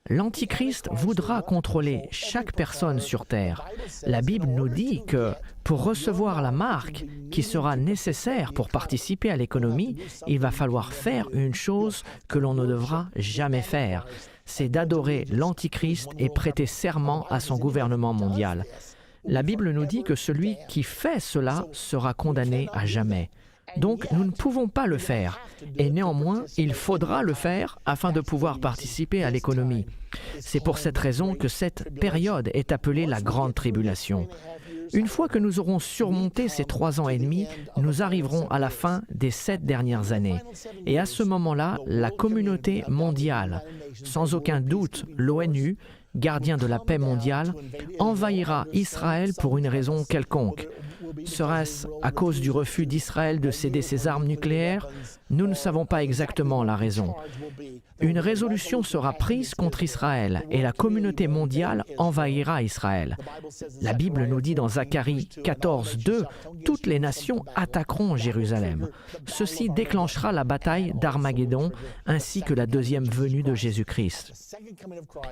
L'Antichrist voudra contrôler chaque personne sur Terre. La Bible nous dit que pour recevoir la marque qui sera nécessaire pour participer à l'économie, il va falloir faire une chose que l'on ne devra jamais faire. C'est d'adorer l'Antichrist et prêter serment à son gouvernement mondial. La Bible nous dit que celui qui fait cela sera condamné à jamais. Donc, nous ne pouvons pas le faire. Et néanmoins, il faudra le faire afin de pouvoir participer à l'économie. C'est pour cette raison que cette période est appelée la Grande Tribulation. Une fois que nous aurons surmonté ces 3 ans et demi, nous arriverons à la fin des 7 dernières années. Et à ce moment-là, la communauté mondiale, sans aucun doute l'ONU, gardien de la paix mondiale, envahira Israël pour une raison quelconque. Serait-ce à cause du refus d'Israël de céder ses armes nucléaires? Nous ne savons pas exactement la raison. Une résolution sera prise contre Israël et la communauté mondiale envahira Israël. La Bible nous dit dans Zacharie 14, 2, « Toutes les nations attaqueront Jérusalem. Ceci déclenchera la bataille d'Armageddon ainsi que la deuxième venue de Jésus-Christ. »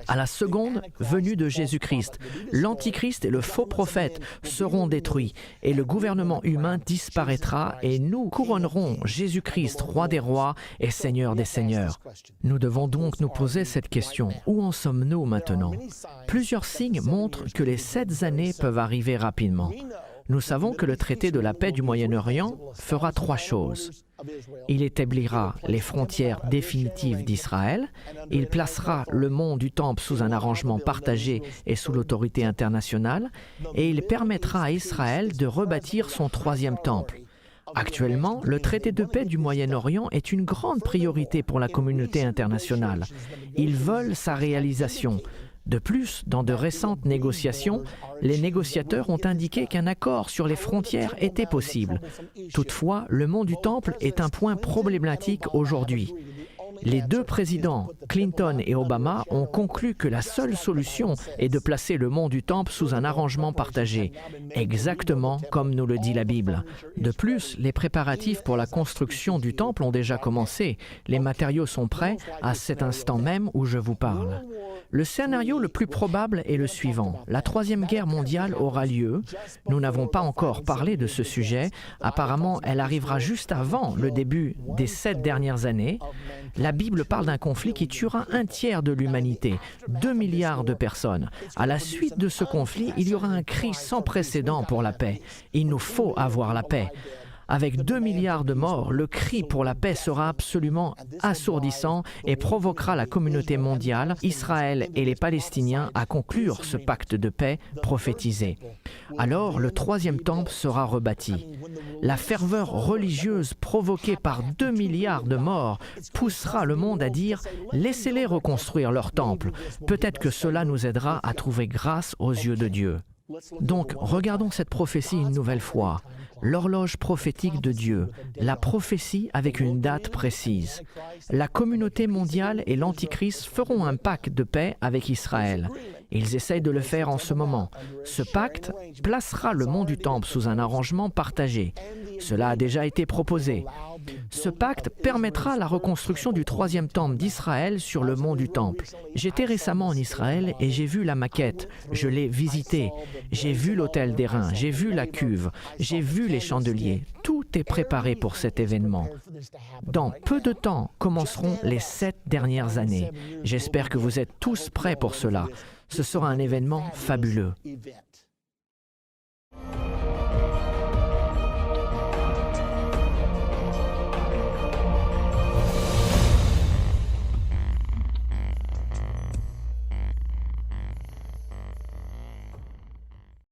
À la seconde venue de Jésus-Christ, l'Antichrist et le faux prophète seront détruits et le gouvernement humain disparaîtra et nous couronnerons Jésus-Christ, roi des rois et seigneur des seigneurs. Nous devons donc nous poser cette question. Où en sommes-nous maintenant? Plusieurs signes montrent que les 7 années peuvent arriver rapidement. Nous savons que le traité de la paix du Moyen-Orient fera 3 choses. Il établira les frontières définitives d'Israël, il placera le mont du Temple sous un arrangement partagé et sous l'autorité internationale, et il permettra à Israël de rebâtir son 3e temple. Actuellement, le traité de paix du Moyen-Orient est une grande priorité pour la communauté internationale. Ils veulent sa réalisation. De plus, dans de récentes négociations, les négociateurs ont indiqué qu'un accord sur les frontières était possible. Toutefois, le mont du Temple est un point problématique aujourd'hui. Les deux présidents, Clinton et Obama, ont conclu que la seule solution est de placer le mont du Temple sous un arrangement partagé, exactement comme nous le dit la Bible. De plus, les préparatifs pour la construction du Temple ont déjà commencé. Les matériaux sont prêts à cet instant même où je vous parle. Le scénario le plus probable est le suivant. La Troisième Guerre mondiale aura lieu. Nous n'avons pas encore parlé de ce sujet. Apparemment, elle arrivera juste avant le début des 7 dernières années. La Bible parle d'un conflit qui tuera un tiers de l'humanité, 2 milliards de personnes. À la suite de ce conflit, il y aura un cri sans précédent pour la paix. Il nous faut avoir la paix. Avec 2 milliards de morts, le cri pour la paix sera absolument assourdissant et provoquera la communauté mondiale, Israël et les Palestiniens à conclure ce pacte de paix prophétisé. Alors, le troisième temple sera rebâti. La ferveur religieuse provoquée par 2 milliards de morts poussera le monde à dire « Laissez-les reconstruire leur temple. Peut-être que cela nous aidera à trouver grâce aux yeux de Dieu. » Donc, regardons cette prophétie une nouvelle fois. L'horloge prophétique de Dieu, la prophétie avec une date précise. La communauté mondiale et l'Antichrist feront un pacte de paix avec Israël. Ils essayent de le faire en ce moment. Ce pacte placera le mont du Temple sous un arrangement partagé. Cela a déjà été proposé. Ce pacte permettra la reconstruction du troisième temple d'Israël sur le mont du Temple. J'étais récemment en Israël et j'ai vu la maquette. Je l'ai visitée. J'ai vu l'autel d'airain, j'ai vu la cuve, j'ai vu les chandeliers. Tout est préparé pour cet événement. Dans peu de temps commenceront les 7 dernières années. J'espère que vous êtes tous prêts pour cela. Ce sera un événement fabuleux.